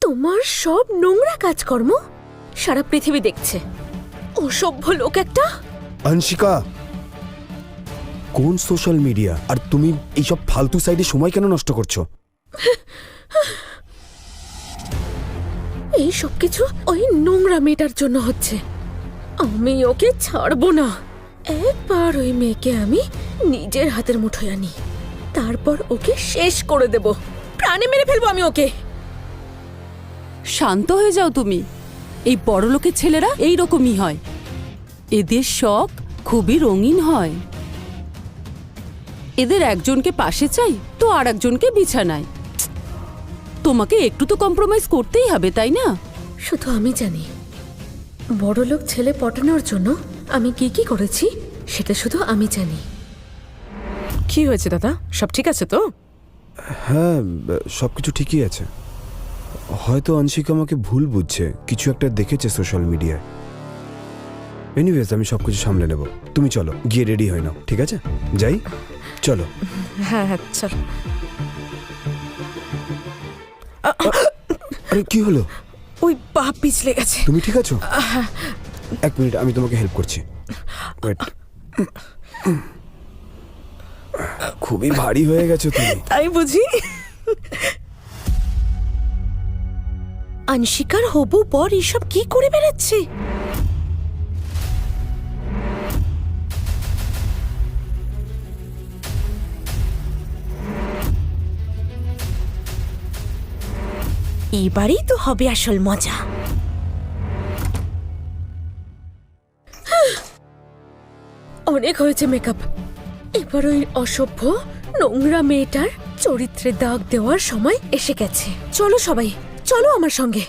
তোমার সব নোংরা কাজকর্ম সারা পৃথিবী দেখছে। অসভ্য লোক একটা। অংশিকা, কোন সোশ্যাল মিডিয়া? আর তুমি এইসব ফালতু সাইডে সময় কেন নষ্ট করছো? এই সব কিছু ওই নোংরা মেয়েটার জন্য হচ্ছে। আমি ওকে ছাড়বো না। একবার ওই মেয়েকে আমি নিজের হাতের মুঠোয় আনি, তারপর ওকে শেষ করে দেব। প্রাণে মেরে ফেলবো আমি ওকে। শান্ত হয়ে যাও তুমি। এই বড়লোকের ছেলেরা এই রকমই হয়। এদের শখ খুবই রঙিন হয়। এদের একজনকে পাশে চাই তো আর একজনকে বিছানায়। তোমাকে একটু তো কম্প্রোমাইজ করতেই হবে, তাই না? শুধু আমি জানি বড়লোক ছেলে পটানোর জন্য আমি কি কি করেছি, সেটা শুধু আমি জানি। কি হয়েছে দাদা, সব ঠিক আছে তো? হ্যাঁ, সবকিছু ঠিকই আছে। হয়তো অংশিকা আমাকে ভুল বুঝছে, কিছু একটা দেখেছে সোশ্যাল মিডিয়ায়। এনিওয়েজ, আমি সবকিছু সামলে নেব। তুমি চলো, গিয়ে রেডি হয়ে নাও। ঠিক আছে, যাই? চলো। হ্যাঁ হ্যাঁ চল। আরে কি হলো? ওই পা পিছলে গেছে। তুমি ঠিক আছো? এক মিনিট, আমি তোমাকে হেল্প করছি। ওয়েট। খুবই ভারী হয়ে গেছো তুমি। তাই বুঝি? আনশিকার হবু বর এসব কি করে বেড়াচ্ছে? এবারেই তো হবে আসল মজা। অনেক হয়েছে মেকআপ। এবার ওই অসভ্য নোংরা মেয়েটার চরিত্রে দাগ দেওয়ার সময় এসে গেছে। চলো সবাই, চলো আমার সঙ্গে।